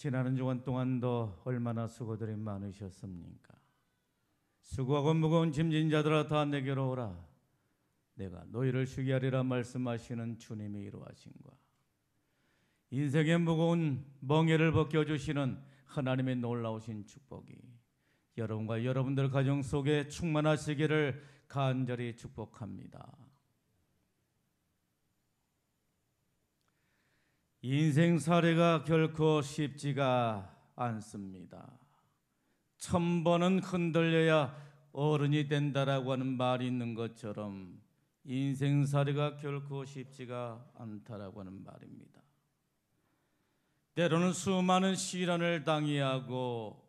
지난 한 주간 동안도 얼마나 수고들이 많으셨습니까? 수고하고 무거운 짐진 자들아 다 내게로 오라. 내가 너희를 쉬게 하리라 말씀하시는 주님의 이루하심과 인생의 무거운 멍에를 벗겨주시는 하나님의 놀라우신 축복이 여러분과 여러분들 가정 속에 충만하시기를 간절히 축복합니다. 인생 사례가 결코 쉽지가 않습니다. 1000번은 흔들려야 어른이 된다라고 하는 말이 있는 것처럼 인생 사례가 결코 쉽지가 않다라고 하는 말입니다. 때로는 수많은 시련을 당해하고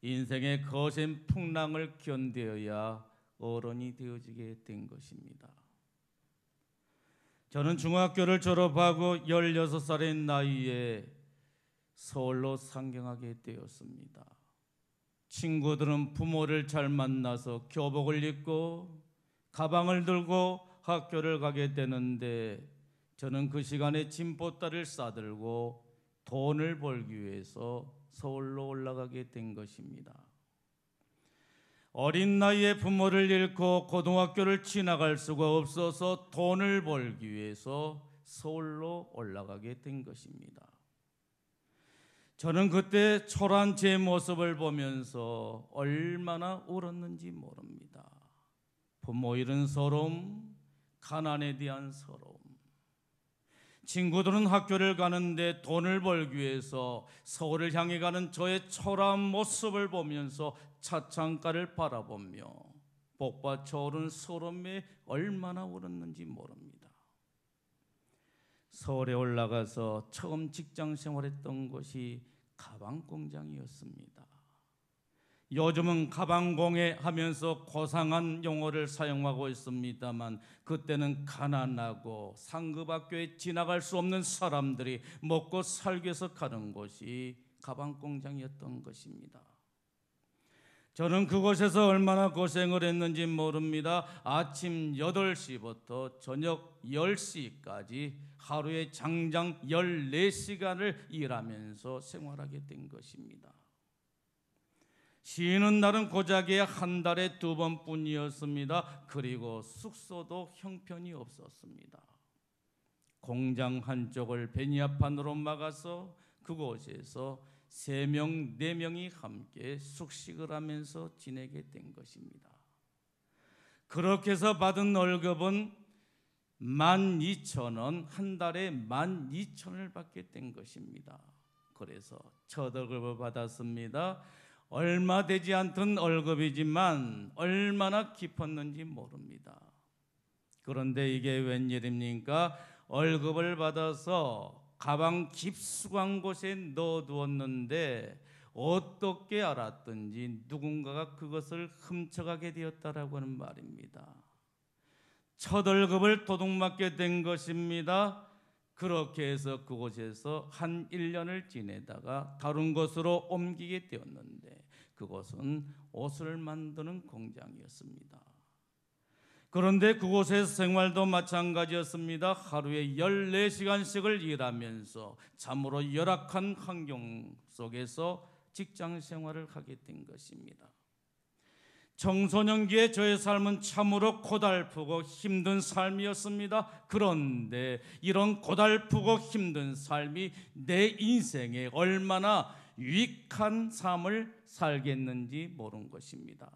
인생의 거센 풍랑을 견뎌야 어른이 되어지게 된 것입니다. 저는 중학교를 졸업하고 16살의 나이에 서울로 상경하게 되었습니다. 친구들은 부모를 잘 만나서 교복을 입고 가방을 들고 학교를 가게 되는데 저는 그 시간에 짐보따리를 싸들고 돈을 벌기 위해서 서울로 올라가게 된 것입니다. 어린 나이에 부모를 잃고 고등학교를 지나갈 수가 없어서 돈을 벌기 위해서 서울로 올라가게 된 것입니다. 저는 그때 초라한 제 모습을 보면서 얼마나 울었는지 모릅니다. 부모 잃은 서러움, 가난에 대한 서러움. 친구들은 학교를 가는데 돈을 벌기 위해서 서울을 향해 가는 저의 초라한 모습을 보면서 차창가를 바라보며 복받쳐 오른 서러움에 얼마나 울었는지 모릅니다. 서울에 올라가서 처음 직장 생활했던 곳이 가방 공장이었습니다. 요즘은 가방공예 하면서 고상한 용어를 사용하고 있습니다만 그때는 가난하고 상급학교에 지나갈 수 없는 사람들이 먹고 살기 위해서 가는 곳이 가방공장이었던 것입니다. 저는 그곳에서 얼마나 고생을 했는지 모릅니다. 아침 8시부터 저녁 10시까지 하루에 장장 14시간을 일하면서 생활하게 된 것입니다. 쉬는 날은 고작에 한 달에 2번뿐이었습니다. 그리고 숙소도 형편이 없었습니다. 공장 한쪽을 베니아판으로 막아서 그곳에서 3명, 4명이 함께 숙식을 하면서 지내게 된 것입니다. 그렇게 해서 받은 월급은 12,000원, 한 달에 12,000원을 받게 된 것입니다. 그래서 첫 월급을 받았습니다. 얼마 되지 않던 월급이지만 얼마나 깊었는지 모릅니다. 그런데 이게 웬일입니까? 월급을 받아서 가방 깊숙한 곳에 넣어두었는데 어떻게 알았든지 누군가가 그것을 훔쳐가게 되었다라고 하는 말입니다. 첫 월급을 도둑맞게 된 것입니다. 그렇게 해서 그곳에서 한 1년을 지내다가 다른 곳으로 옮기게 되었는데 그곳은 옷을 만드는 공장이었습니다. 그런데 그곳에서 생활도 마찬가지였습니다. 하루에 14시간씩을 일하면서 참으로 열악한 환경 속에서 직장 생활을 하게 된 것입니다. 청소년기에 저의 삶은 참으로 고달프고 힘든 삶이었습니다. 그런데 이런 고달프고 힘든 삶이 내 인생에 얼마나 유익한 삶을 살겠는지 모른 것입니다.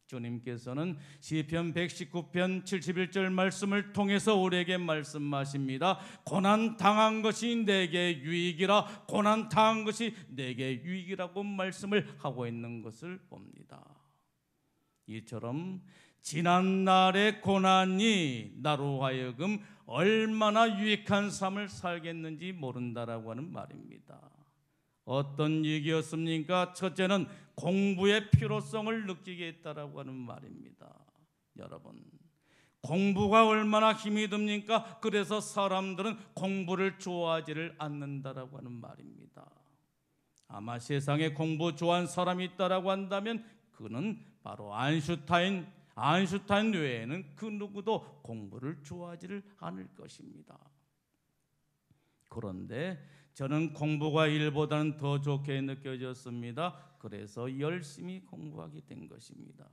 주님께서는 시편 119편 71절 말씀을 통해서 우리에게 말씀하십니다. 고난 당한 것이 내게 유익이라, 고난 당한 것이 내게 유익이라고 말씀을 하고 있는 것을 봅니다. 이처럼 지난 날의 고난이 나로 하여금 얼마나 유익한 삶을 살겠는지 모른다라고 하는 말입니다. 어떤 얘기였습니까? 첫째는 공부의 필요성을 느끼게 했다라고 하는 말입니다. 여러분, 공부가 얼마나 힘이 듭니까? 그래서 사람들은 공부를 좋아하지를 않는다라고 하는 말입니다. 아마 세상에 공부 좋아하는 사람이 있다라고 한다면 그는 바로 아인슈타인 외에는 그 누구도 공부를 좋아하지를 않을 것입니다. 그런데 저는 공부가 일보다는 더 좋게 느껴졌습니다. 그래서 열심히 공부하게 된 것입니다.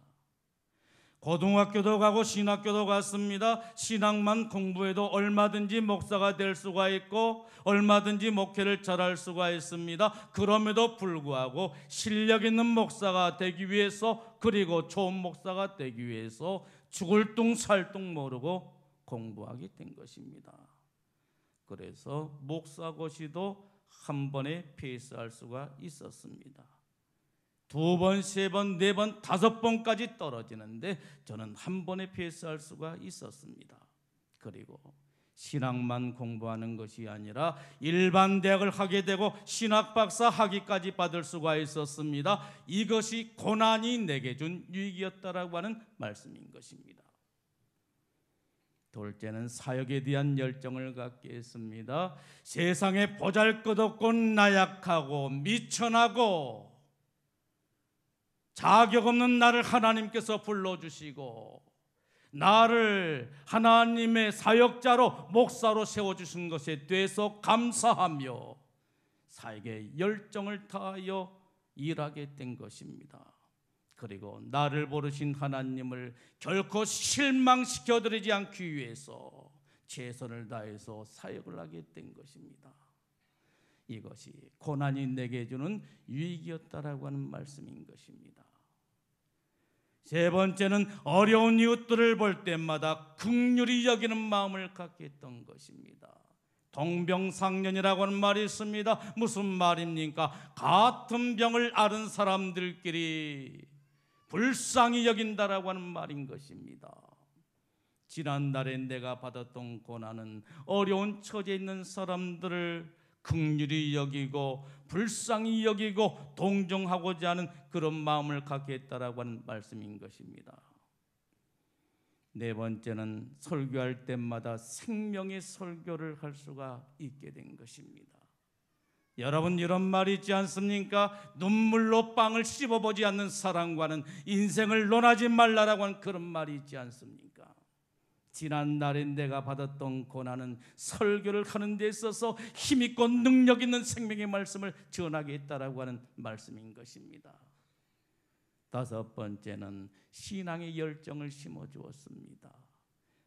고등학교도 가고 신학교도 갔습니다. 신학만 공부해도 얼마든지 목사가 될 수가 있고 얼마든지 목회를 잘할 수가 있습니다. 그럼에도 불구하고 실력 있는 목사가 되기 위해서, 그리고 좋은 목사가 되기 위해서 죽을 둥 살 둥 모르고 공부하게 된 것입니다. 그래서 목사고시도 한 번에 패스할 수가 있었습니다. 2번, 3번, 4번, 5번까지 떨어지는데 저는 한 번에 패스할 수가 있었습니다. 그리고 신학만 공부하는 것이 아니라 일반 대학을 하게 되고 신학박사 학위까지 받을 수가 있었습니다. 이것이 고난이 내게 준 유익이었다라고 하는 말씀인 것입니다. 둘째는 사역에 대한 열정을 갖게 했습니다. 세상에 보잘것없고 나약하고 미천하고 자격 없는 나를 하나님께서 불러주시고 나를 하나님의 사역자로, 목사로 세워주신 것에 대해서 감사하며 사역에 열정을 다하여 일하게 된 것입니다. 그리고 나를 부르신 하나님을 결코 실망시켜드리지 않기 위해서 최선을 다해서 사역을 하게 된 것입니다. 이것이 고난이 내게 주는 유익이었다라고 하는 말씀인 것입니다. 세 번째는 어려운 이웃들을 볼 때마다 긍휼히 여기는 마음을 갖게 했던 것입니다. 동병상련이라고 하는 말이 있습니다. 무슨 말입니까? 같은 병을 앓은 사람들끼리 불쌍히 여긴다라고 하는 말인 것입니다. 지난날에 내가 받았던 고난은 어려운 처지에 있는 사람들을 긍휼히 여기고 불쌍히 여기고 동정하고자 하는 그런 마음을 갖게 했다라고 하는 말씀인 것입니다. 네 번째는 설교할 때마다 생명의 설교를 할 수가 있게 된 것입니다. 여러분, 이런 말이 있지 않습니까? 눈물로 빵을 씹어보지 않는 사람과는 인생을 논하지 말라라고 하는 그런 말이 있지 않습니까? 지난날에 내가 받았던 고난은 설교를 하는 데 있어서 힘있고 능력 있는 생명의 말씀을 전하게 했다라고 하는 말씀인 것입니다. 다섯 번째는 신앙의 열정을 심어주었습니다.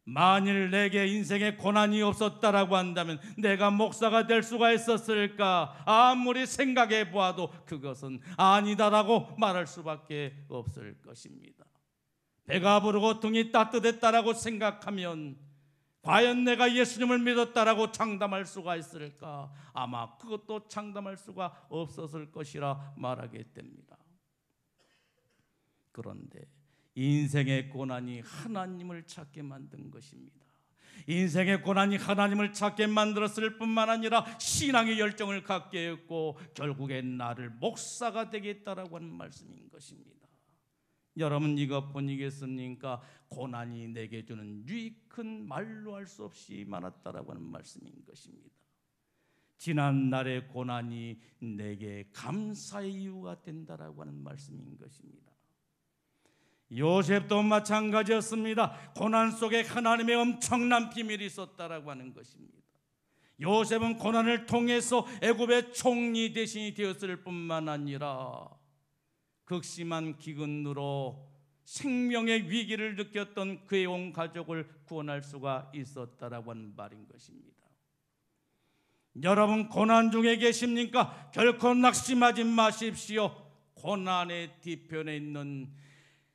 만일 내게 인생에 고난이 없었다라고 한다면 내가 목사가 될 수가 있었을까? 아무리 생각해 보아도 그것은 아니다라고 말할 수밖에 없을 것입니다. 배가 부르고 등이 따뜻했다라고 생각하면 과연 내가 예수님을 믿었다라고 장담할 수가 있을까? 아마 그것도 장담할 수가 없었을 것이라 말하게 됩니다. 그런데 인생의 고난이 하나님을 찾게 만든 것입니다. 인생의 고난이 하나님을 찾게 만들었을 뿐만 아니라 신앙의 열정을 갖게 했고 결국엔 나를 목사가 되겠다라고 하는 말씀인 것입니다. 여러분, 이것뿐이겠습니까? 고난이 내게 주는 유익은 말로 할 수 없이 많았다라고 하는 말씀인 것입니다. 지난날의 고난이 내게 감사의 이유가 된다라고 하는 말씀인 것입니다. 요셉도 마찬가지였습니다. 고난 속에 하나님의 엄청난 비밀이 있었다라고 하는 것입니다. 요셉은 고난을 통해서 애굽의 총리 대신이 되었을 뿐만 아니라 극심한 기근으로 생명의 위기를 느꼈던 그의 온 가족을 구원할 수가 있었다라고 하는 말인 것입니다. 여러분, 고난 중에 계십니까? 결코 낙심하지 마십시오. 고난의 뒤편에 있는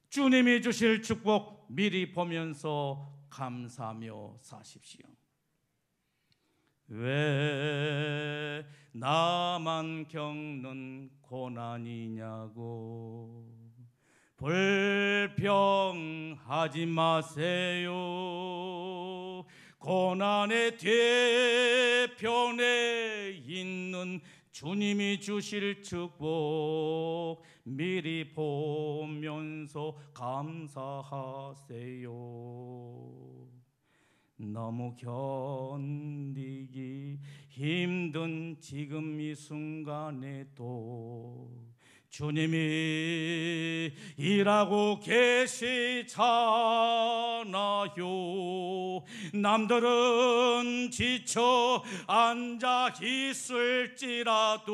주님이 주실 축복 미리 보면서 감사하며 사십시오. 왜 나만 겪는 고난이냐고 불평하지 마세요. 고난의 뒤편에 있는 주님이 주실 축복 미리 보면서 감사하세요. 너무 견디기 힘든 지금 이 순간에도 주님이 일하고 계시잖아요. 남들은 지쳐 앉아 있을지라도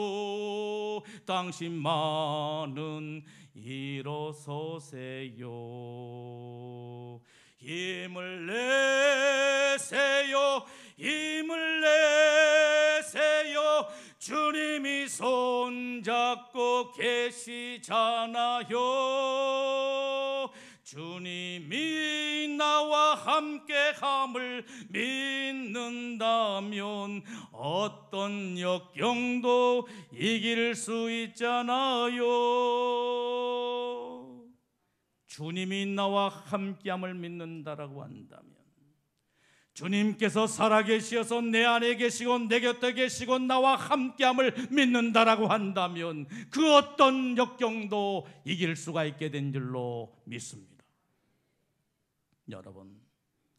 당신만은 일어서세요. 힘을 내세요. 힘을 내세요. 주님이 손잡고 계시잖아요. 주님이 나와 함께함을 믿는다면 어떤 역경도 이길 수 있잖아요. 주님이 나와 함께함을 믿는다라고 한다면, 주님께서 살아계시어서 내 안에 계시고 내 곁에 계시고 나와 함께함을 믿는다라고 한다면 그 어떤 역경도 이길 수가 있게 된 줄로 믿습니다. 여러분,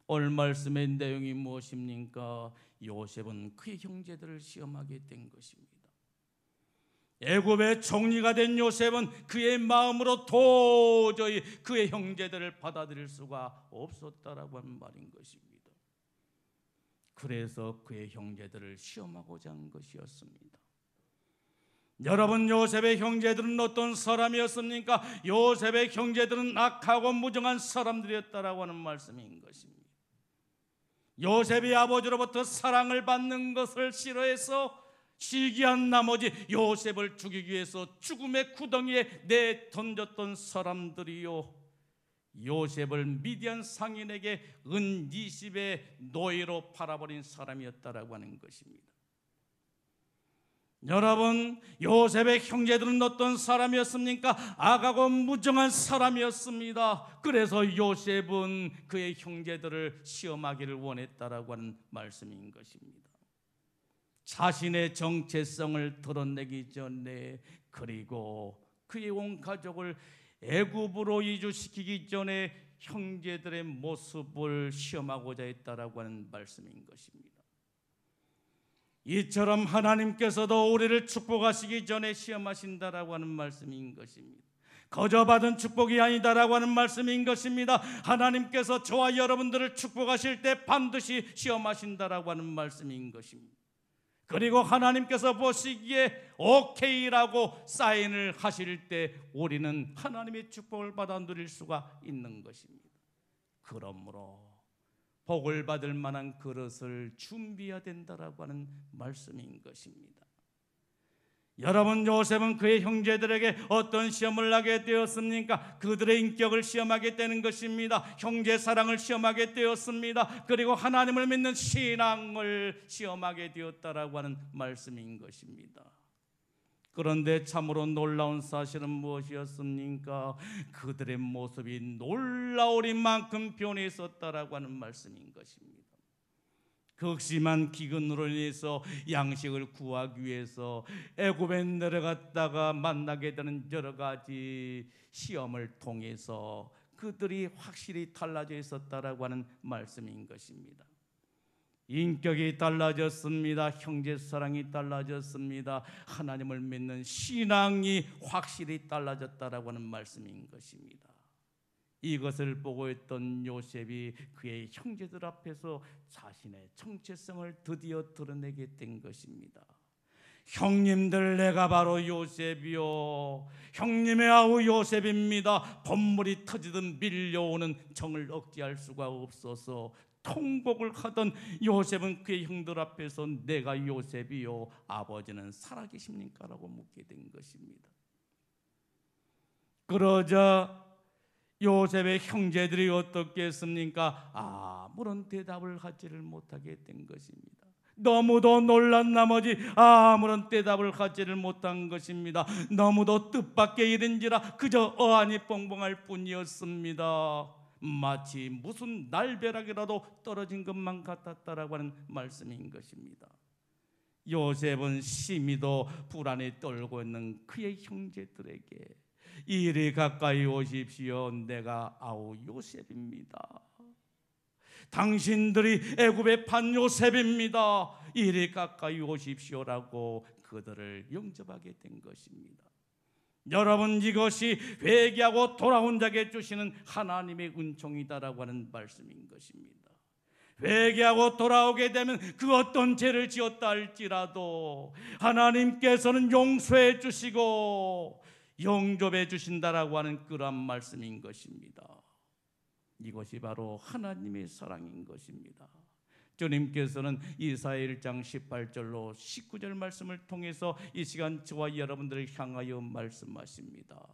오늘 말씀의 내용이 무엇입니까? 요셉은 그의 형제들을 시험하게 된 것입니다. 애굽의 총리가 된 요셉은 그의 마음으로 도저히 그의 형제들을 받아들일 수가 없었다라고 하는 말인 것입니다. 그래서 그의 형제들을 시험하고자 한 것이었습니다. 여러분, 요셉의 형제들은 어떤 사람이었습니까? 요셉의 형제들은 악하고 무정한 사람들이었다라고 하는 말씀인 것입니다. 요셉이 아버지로부터 사랑을 받는 것을 싫어해서 시기한 나머지 요셉을 죽이기 위해서 죽음의 구덩이에 내던졌던 사람들이요, 요셉을 미디안 상인에게 은 20의 노예로 팔아버린 사람이었다라고 하는 것입니다. 여러분, 요셉의 형제들은 어떤 사람이었습니까? 악하고 무정한 사람이었습니다. 그래서 요셉은 그의 형제들을 시험하기를 원했다라고 하는 말씀인 것입니다. 자신의 정체성을 드러내기 전에, 그리고 그의 온 가족을 애굽으로 이주시키기 전에 형제들의 모습을 시험하고자 했다라고 하는 말씀인 것입니다. 이처럼 하나님께서도 우리를 축복하시기 전에 시험하신다라고 하는 말씀인 것입니다. 거저 받은 축복이 아니다라고 하는 말씀인 것입니다. 하나님께서 저와 여러분들을 축복하실 때 반드시 시험하신다라고 하는 말씀인 것입니다. 그리고 하나님께서 보시기에 오케이라고 사인을 하실 때 우리는 하나님의 축복을 받아 누릴 수가 있는 것입니다. 그러므로 복을 받을 만한 그릇을 준비해야 된다라고 하는 말씀인 것입니다. 여러분, 요셉은 그의 형제들에게 어떤 시험을 하게 되었습니까? 그들의 인격을 시험하게 되는 것입니다. 형제 사랑을 시험하게 되었습니다. 그리고 하나님을 믿는 신앙을 시험하게 되었다라고 하는 말씀인 것입니다. 그런데 참으로 놀라운 사실은 무엇이었습니까? 그들의 모습이 놀라우리만큼 변해 있었다라고 하는 말씀인 것입니다. 극심한 기근으로 인해서 양식을 구하기 위해서 애굽에 내려갔다가 만나게 되는 여러 가지 시험을 통해서 그들이 확실히 달라져 있었다라고 하는 말씀인 것입니다. 인격이 달라졌습니다. 형제사랑이 달라졌습니다. 하나님을 믿는 신앙이 확실히 달라졌다라고 하는 말씀인 것입니다. 이것을 보고 있던 요셉이 그의 형제들 앞에서 자신의 정체성을 드디어 드러내게 된 것입니다. 형님들, 내가 바로 요셉이요, 형님의 아우 요셉입니다. 번물이 터지듯 밀려오는 정을 억제할 수가 없어서 통곡을 하던 요셉은 그의 형들 앞에서 내가 요셉이요, 아버지는 살아계십니까? 라고 묻게 된 것입니다. 그러자 요셉의 형제들이 어떻게 했습니까? 아무런 대답을 하지를 못하게 된 것입니다. 너무도 놀란 나머지 아무런 대답을 하지를 못한 것입니다. 너무도 뜻밖의 일인지라 그저 어안이 뻥뻥할 뿐이었습니다. 마치 무슨 날벼락이라도 떨어진 것만 같았다라고 하는 말씀인 것입니다. 요셉은 심히도 불안에 떨고 있는 그의 형제들에게 이리 가까이 오십시오. 내가 아우 요셉입니다. 당신들이 애굽의 판 요셉입니다. 이리 가까이 오십시오라고 그들을 영접하게 된 것입니다. 여러분, 이것이 회개하고 돌아온 자에게 주시는 하나님의 은총이다라고 하는 말씀인 것입니다. 회개하고 돌아오게 되면 그 어떤 죄를 지었다 할지라도 하나님께서는 용서해 주시고 영접해 주신다라고 하는 그러한 말씀인 것입니다. 이것이 바로 하나님의 사랑인 것입니다. 주님께서는 이사야 1장 18절로 19절 말씀을 통해서 이 시간 저와 여러분들을 향하여 말씀하십니다.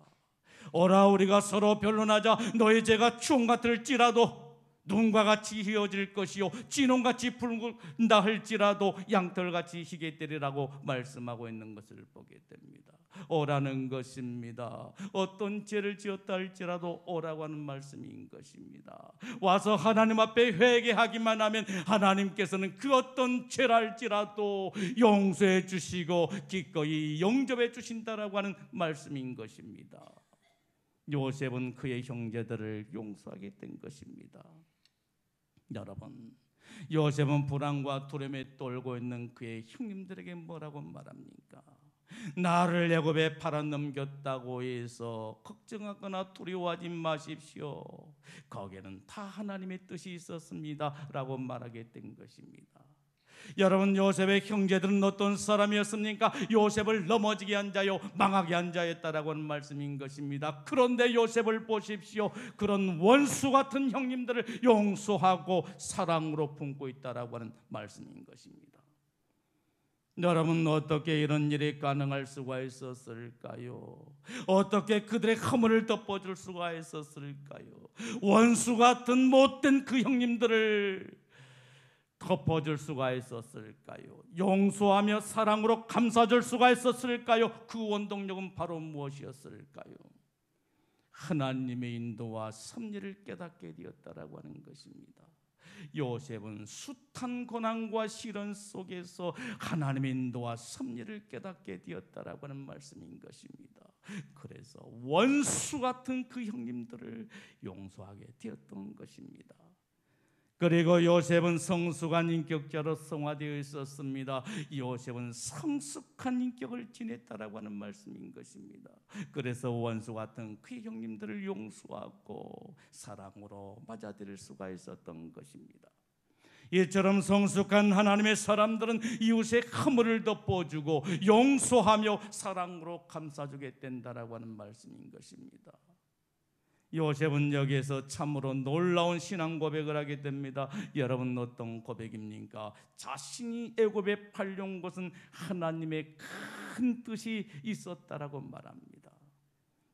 오라, 우리가 서로 변론하자. 너희 죄가 추홍 같을지라도 눈과 같이 희어질 것이요 진홍같이 붉은다 할지라도 양털같이 희게 되리라고 말씀하고 있는 것을 보게 됩니다. 오라는 것입니다. 어떤 죄를 지었다 할지라도 오라고 하는 말씀인 것입니다. 와서 하나님 앞에 회개하기만 하면 하나님께서는 그 어떤 죄를 할지라도 용서해 주시고 기꺼이 영접해 주신다라고 하는 말씀인 것입니다. 요셉은 그의 형제들을 용서하게 된 것입니다. 여러분, 요셉은 불안과 두려움에 떨고 있는 그의 형님들에게 뭐라고 말합니까? 나를 애굽에 팔아넘겼다고 해서 걱정하거나 두려워하지 마십시오. 거기에는 다 하나님의 뜻이 있었습니다 라고 말하게 된 것입니다. 여러분, 요셉의 형제들은 어떤 사람이었습니까? 요셉을 넘어지게 한 자요 망하게 한 자였다라고 하는 말씀인 것입니다. 그런데 요셉을 보십시오. 그런 원수 같은 형님들을 용서하고 사랑으로 품고 있다라고 하는 말씀인 것입니다. 여러분, 어떻게 이런 일이 가능할 수가 있었을까요? 어떻게 그들의 허물을 덮어줄 수가 있었을까요? 원수 같은 못된 그 형님들을 덮어줄 수가 있었을까요? 용서하며 사랑으로 감싸줄 수가 있었을까요? 그 원동력은 바로 무엇이었을까요? 하나님의 인도와 섭리를 깨닫게 되었다라고 하는 것입니다. 요셉은 숱한 고난과 시련 속에서 하나님의 인도와 섭리를 깨닫게 되었다라고 하는 말씀인 것입니다. 그래서 원수 같은 그 형님들을 용서하게 되었던 것입니다. 그리고 요셉은 성숙한 인격자로 성화되어 있었습니다. 요셉은 성숙한 인격을 지냈다라고 하는 말씀인 것입니다. 그래서 원수 같은 그 형님들을 용서하고 사랑으로 맞아들일 수가 있었던 것입니다. 이처럼 성숙한 하나님의 사람들은 이웃의 허물을 덮어주고 용서하며 사랑으로 감싸주게 된다라고 하는 말씀인 것입니다. 요셉은 여기에서 참으로 놀라운 신앙 고백을 하게 됩니다. 여러분, 어떤 고백입니까? 자신이 애굽에 팔려온 것은 하나님의 큰 뜻이 있었다라고 말합니다.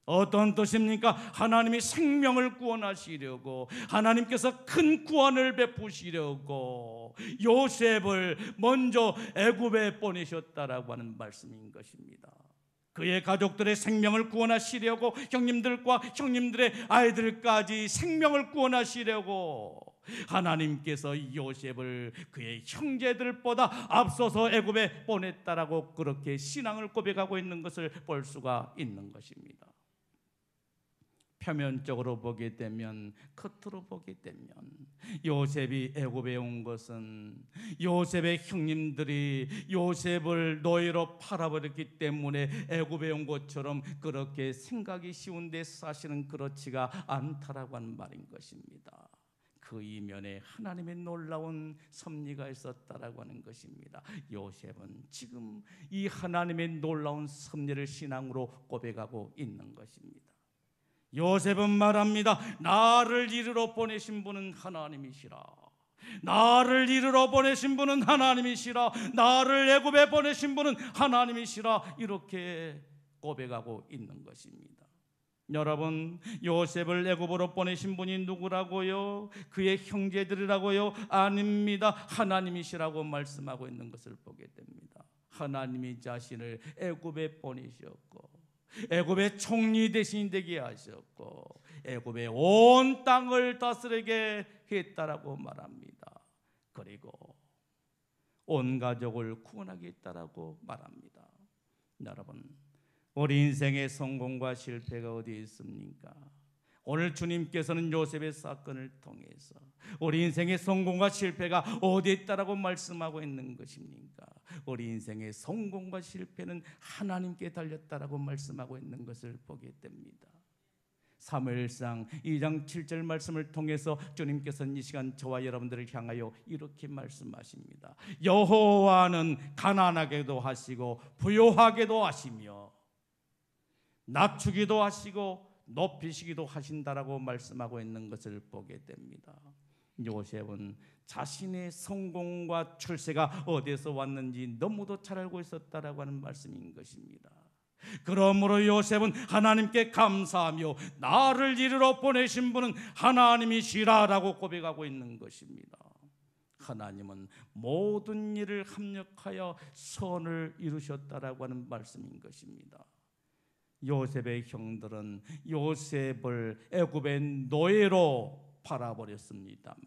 어떤 뜻입니까? 하나님이 생명을 구원하시려고, 하나님께서 큰 구원을 베푸시려고 요셉을 먼저 애굽에 보내셨다라고 하는 말씀인 것입니다. 그의 가족들의 생명을 구원하시려고, 형님들과 형님들의 아이들까지 생명을 구원하시려고 하나님께서 요셉을 그의 형제들보다 앞서서 애굽에 보냈다라고 그렇게 신앙을 고백하고 있는 것을 볼 수가 있는 것입니다. 표면적으로 보게 되면, 겉으로 보게 되면 요셉이 애굽에 온 것은 요셉의 형님들이 요셉을 노예로 팔아버렸기 때문에 애굽에 온 것처럼 그렇게 생각이 쉬운데 사실은 그렇지가 않다라고 하는 말인 것입니다. 그 이면에 하나님의 놀라운 섭리가 있었다라고 하는 것입니다. 요셉은 지금 이 하나님의 놀라운 섭리를 신앙으로 고백하고 있는 것입니다. 요셉은 말합니다. 나를 이르러 보내신 분은 하나님이시라. 나를 이르러 보내신 분은 하나님이시라. 나를 애굽에 보내신 분은 하나님이시라. 이렇게 고백하고 있는 것입니다. 여러분, 요셉을 애굽으로 보내신 분이 누구라고요? 그의 형제들이라고요? 아닙니다. 하나님이시라고 말씀하고 있는 것을 보게 됩니다. 하나님이 자신을 애굽에 보내셨고 애굽의 총리 대신 되게 하셨고 애굽의 온 땅을 다스리게 했다라고 말합니다. 그리고 온 가족을 구원하게 했다라고 말합니다. 여러분, 우리 인생의 성공과 실패가 어디 있습니까? 오늘 주님께서는 요셉의 사건을 통해서 우리 인생의 성공과 실패가 어디에 있다라고 말씀하고 있는 것입니까? 우리 인생의 성공과 실패는 하나님께 달렸다라고 말씀하고 있는 것을 보게 됩니다. 사무엘상 2장 7절 말씀을 통해서 주님께서는 이 시간 저와 여러분들을 향하여 이렇게 말씀하십니다. 여호와는 가난하게도 하시고 부요하게도 하시며 낮추기도 하시고 높이시기도 하신다라고 말씀하고 있는 것을 보게 됩니다. 요셉은 자신의 성공과 출세가 어디에서 왔는지 너무도 잘 알고 있었다라고 하는 말씀인 것입니다. 그러므로 요셉은 하나님께 감사하며 나를 이리로 보내신 분은 하나님이시라라고 고백하고 있는 것입니다. 하나님은 모든 일을 합력하여 선을 이루셨다라고 하는 말씀인 것입니다. 요셉의 형들은 요셉을 애굽의 노예로 팔아버렸습니다만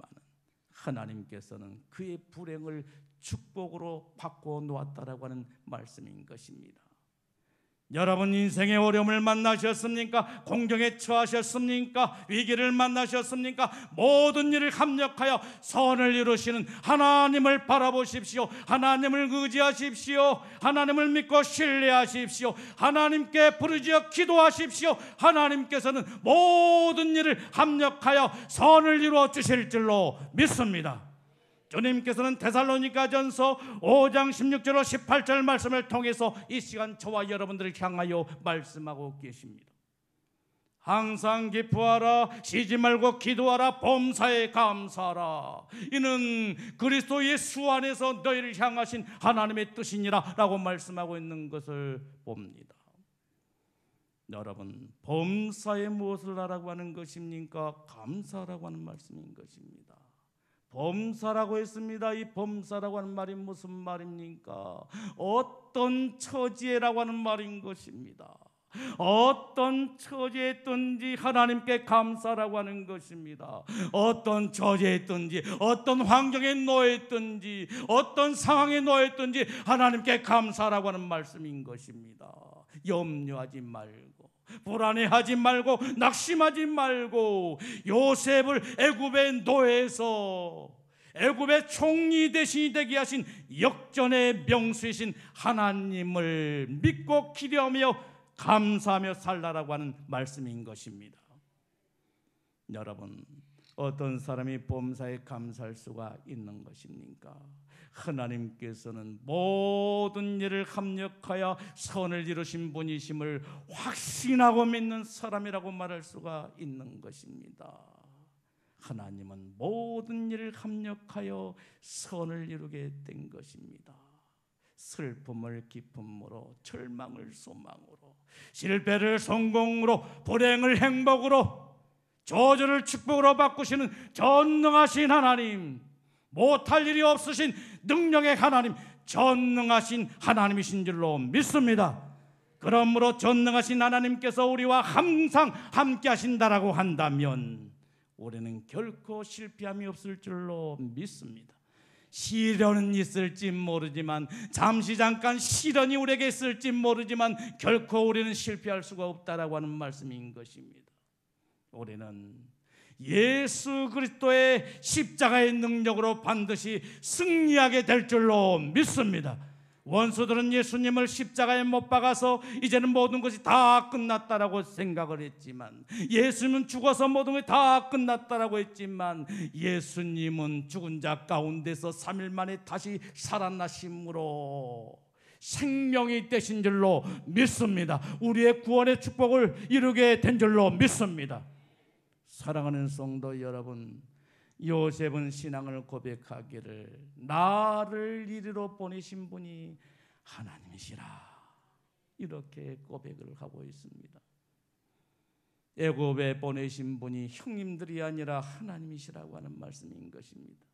하나님께서는 그의 불행을 축복으로 바꿔 놓았다라고 하는 말씀인 것입니다. 여러분 인생의 어려움을 만나셨습니까? 공경에 처하셨습니까? 위기를 만나셨습니까? 모든 일을 합력하여 선을 이루시는 하나님을 바라보십시오. 하나님을 의지하십시오. 하나님을 믿고 신뢰하십시오. 하나님께 부르짖어 기도하십시오. 하나님께서는 모든 일을 합력하여 선을 이루어 주실 줄로 믿습니다. 주님께서는 데살로니가전서 5장 16절로 18절 말씀을 통해서 이 시간 저와 여러분들을 향하여 말씀하고 계십니다. 항상 기뻐하라, 쉬지 말고 기도하라, 범사에 감사하라. 이는 그리스도 예수 안에서 너희를 향하신 하나님의 뜻이니라 라고 말씀하고 있는 것을 봅니다. 여러분, 범사에 무엇을 하라고 하는 것입니까? 감사하라고 하는 말씀인 것입니다. 범사라고 했습니다. 이 범사라고 하는 말이 무슨 말입니까? 어떤 처지에라고 하는 말인 것입니다. 어떤 처지에 있든지 하나님께 감사라고 하는 것입니다. 어떤 처지에 있든지 어떤 환경에 놓여 있든지 어떤 상황에 놓여 있든지 하나님께 감사라고 하는 말씀인 것입니다. 염려하지 말고 불안해하지 말고 낙심하지 말고 요셉을 애굽의 노예에서 애굽의 총리 대신이 되게 하신 역전의 명수이신 하나님을 믿고 기대하며 감사하며 살라라고 하는 말씀인 것입니다. 여러분, 어떤 사람이 범사에 감사할 수가 있는 것입니까? 하나님께서는 모든 일을 합력하여 선을 이루신 분이심을 확신하고 믿는 사람이라고 말할 수가 있는 것입니다. 하나님은 모든 일을 합력하여 선을 이루게 된 것입니다. 슬픔을 기쁨으로, 절망을 소망으로, 실패를 성공으로, 불행을 행복으로, 저주를 축복으로 바꾸시는 전능하신 하나님, 못할 일이 없으신 능력의 하나님, 전능하신 하나님이신 줄로 믿습니다. 그러므로 전능하신 하나님께서 우리와 항상 함께 하신다라고 한다면 우리는 결코 실패함이 없을 줄로 믿습니다. 시련은 있을지 모르지만, 잠시 잠깐 시련이 우리에게 있을지 모르지만 결코 우리는 실패할 수가 없다라고 하는 말씀인 것입니다. 우리는 예수 그리스도의 십자가의 능력으로 반드시 승리하게 될 줄로 믿습니다. 원수들은 예수님을 십자가에 못 박아서 이제는 모든 것이 다 끝났다라고 생각을 했지만, 예수님은 죽어서 모든 것이 다 끝났다라고 했지만, 예수님은 죽은 자 가운데서 3일 만에 다시 살아나심으로 생명이 되신 줄로 믿습니다. 우리의 구원의 축복을 이루게 된 줄로 믿습니다. 사랑하는 성도 여러분, 요셉은 신앙을 고백하기를 나를 이리로 보내신 분이 하나님이시라 이렇게 고백을 하고 있습니다. 애굽에 보내신 분이 형님들이 아니라 하나님이시라고 하는 말씀인 것입니다.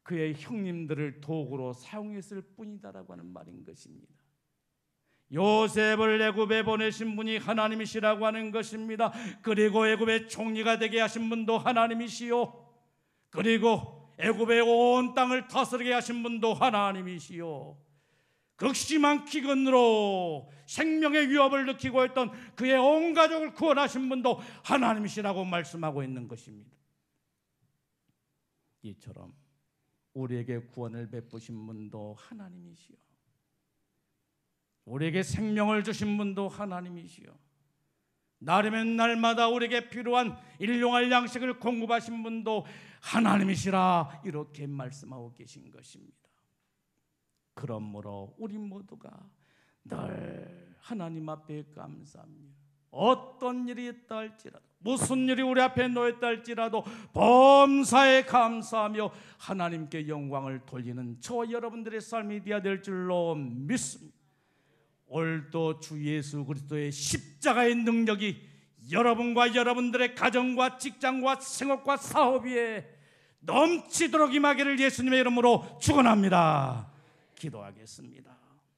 그의 형님들을 도구로 사용했을 뿐이다라고 하는 말인 것입니다. 요셉을 애굽에 보내신 분이 하나님이시라고 하는 것입니다. 그리고 애굽의 총리가 되게 하신 분도 하나님이시요, 그리고 애굽의 온 땅을 다스리게 하신 분도 하나님이시요, 극심한 기근으로 생명의 위협을 느끼고 있던 그의 온 가족을 구원하신 분도 하나님이시라고 말씀하고 있는 것입니다. 이처럼 우리에게 구원을 베푸신 분도 하나님이시요, 우리에게 생명을 주신 분도 하나님이시요, 날이면 날마다 우리에게 필요한 일용할 양식을 공급하신 분도 하나님이시라 이렇게 말씀하고 계신 것입니다. 그러므로 우리 모두가 늘 하나님 앞에 감사합니다. 어떤 일이 있다 할지라도, 무슨 일이 우리 앞에 놓였다 할지라도 범사에 감사하며 하나님께 영광을 돌리는 저와 여러분들의 삶이 되어야 될 줄로 믿습니다. 오늘도 주 예수 그리스도의 십자가의 능력이 여러분과 여러분들의 가정과 직장과 생업과 사업 위에 넘치도록 임하기를 예수님의 이름으로 축원합니다. 기도하겠습니다.